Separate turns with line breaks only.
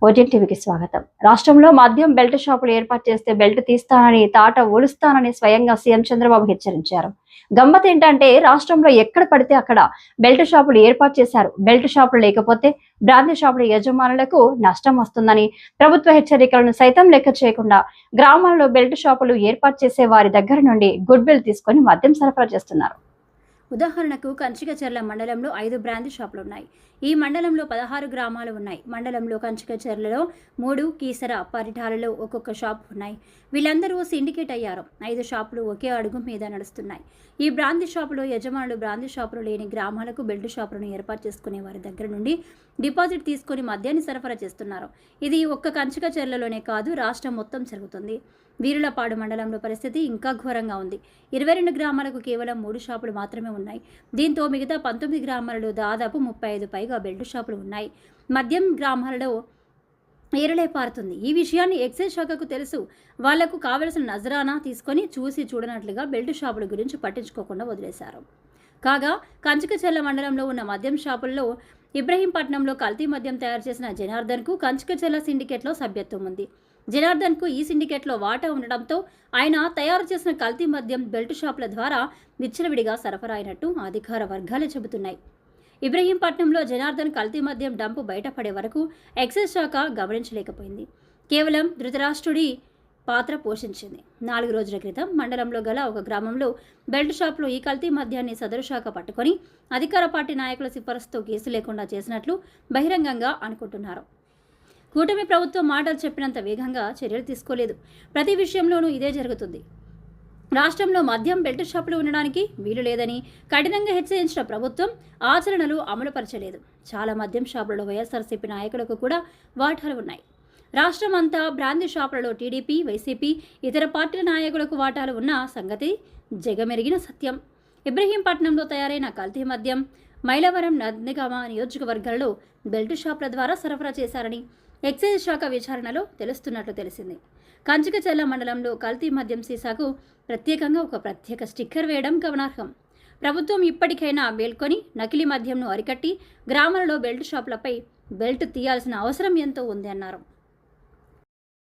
ఓజెన్ టీవీకి స్వాగతం. రాష్ట్రంలో మద్యం బెల్ట్ షాపులు ఏర్పాటు చేస్తే బెల్ట్ తీస్తానని, తాట ఓలుస్తానని స్వయంగా సీఎం చంద్రబాబు హెచ్చరించారు. గమ్మత్ ఏంటంటే రాష్ట్రంలో ఎక్కడ పడితే అక్కడ బెల్ట్ షాపులు ఏర్పాటు చేశారు. బెల్ట్ షాపులు లేకపోతే బ్రాందీ షాపుల యజమానులకు నష్టం వస్తుందని, ప్రభుత్వ హెచ్చరికలను సైతం లెక్క చేయకుండా గ్రామాల్లో బెల్ట్ షాపులు ఏర్పాటు చేసే వారి దగ్గర నుండి గుడ్ విల్ తీసుకొని మద్యం సరఫరా చేస్తున్నారు.
ఉదాహరణకు కంచికచర్ల మండలంలో 5 బ్రాందీ షాపులు ఉన్నాయి. ఈ మండలంలో 16 గ్రామాలు ఉన్నాయి. మండలంలో కంచికచర్లలో 3, కీసర, పరిటాలలో ఒక్కొక్క షాపు ఉన్నాయి. వీళ్ళందరూ సిండికేట్ అయ్యారు. 5 షాపులు ఒకే అడుగు మీద నడుస్తున్నాయి. ఈ బ్రాందీ షాపులో యజమానులు బ్రాందీ షాపులు లేని గ్రామాలకు బెల్ట్ షాపులను ఏర్పాటు చేసుకునే వారి దగ్గర నుండి డిపాజిట్ తీసుకుని మద్యాన్ని సరఫరా చేస్తున్నారు. ఇది ఒక్క కంచికచర్లలోనే కాదు, రాష్ట్రం మొత్తం జరుగుతుంది. వీరులపాడు మండలంలో పరిస్థితి ఇంకా ఘోరంగా ఉంది. 22 గ్రామాలకు కేవలం 3 షాపులు మాత్రమే ఉన్నాయి. దీంతో మిగతా 19 గ్రామాలలో దాదాపు 35 పైగా బెల్ట్ షాపులు ఉన్నాయి. మద్యం గ్రామాలలో ఏరలే పారుతుంది. ఈ విషయాన్ని ఎక్సైజ్ శాఖకు తెలుసు. వాళ్లకు కావలసిన నజరానా తీసుకొని చూసి చూడనట్లుగా బెల్ట్ షాపుల గురించి పట్టించుకోకుండా వదిలేశారు. కాగా కంచికచర్ల మండలంలో ఉన్న మద్యం షాపుల్లో ఇబ్రహీంపట్నంలో కల్తీ మద్యం తయారు చేసిన జనార్దన్కు కంచికచర్ల సిండికేట్లో సభ్యత్వం ఉంది. జనార్దన్కు ఈ సిండికేట్లో వాటా ఉండడంతో ఆయన తయారు చేసిన కల్తీ మద్యం బెల్ట్ షాపుల ద్వారా విచ్చలవిడిగా సరఫరా అయినట్టు అధికార వర్గాలే చెబుతున్నాయి. ఇబ్రహీంపట్నంలో జనార్దన్ కల్తీ మద్యం డంపు బయటపడే వరకు ఎక్సైజ్ శాఖ గమనించలేకపోయింది. కేవలం ధృతరాష్ట్రుడి పాత్ర పోషించింది. 4 రోజుల క్రితం మండలంలో గల ఒక గ్రామంలో బెల్ట్ షాప్లో ఈ కల్తీ మద్యాన్ని సదరు శాఖ పట్టుకొని అధికార పార్టీ నాయకుల సిఫారసుతో కేసు లేకుండా చేసినట్లు బహిరంగంగా అనుకుంటున్నారు. కూటమి ప్రభుత్వం మాటలు చెప్పినంత వేగంగా చర్యలు తీసుకోలేదు. ప్రతి విషయంలోనూ ఇదే జరుగుతుంది. రాష్ట్రంలో మద్యం బెల్ట్ షాపులు ఉండడానికి వీలు లేదని కఠినంగా హెచ్చరించిన ప్రభుత్వం ఆచరణలు అమలుపరచలేదు. చాలా మద్యం షాపులలో వైఎస్ఆర్సీపీ నాయకులకు కూడా వాటాలు ఉన్నాయి. రాష్ట్రం అంతా బ్రాందీ షాపులలో టీడీపీ, వైసీపీ, ఇతర పార్టీల నాయకులకు వాటాలు ఉన్న సంగతి జగమెరిగిన సత్యం. ఇబ్రహీంపట్నంలో తయారైన కల్తీ మద్యం మైలవరం, నందిగామ నియోజకవర్గాల్లో బెల్ట్ షాపుల ద్వారా సరఫరా చేశారని ఎక్సైజ్ శాఖ విచారణలో తెలుస్తున్నట్లు తెలిసింది. కంచికచర్ల మండలంలో కల్తీ మద్యం సీసాకు ప్రత్యేకంగా ఒక ప్రత్యేక స్టిక్కర్ వేయడం గమనార్హం. ప్రభుత్వం ఇప్పటికైనా మేల్కొని నకిలీ మద్యంను అరికట్టి గ్రామాలలో బెల్ట్ షాపులపై బెల్ట్ తీయాల్సిన అవసరం ఎంతో ఉంది అన్నారు.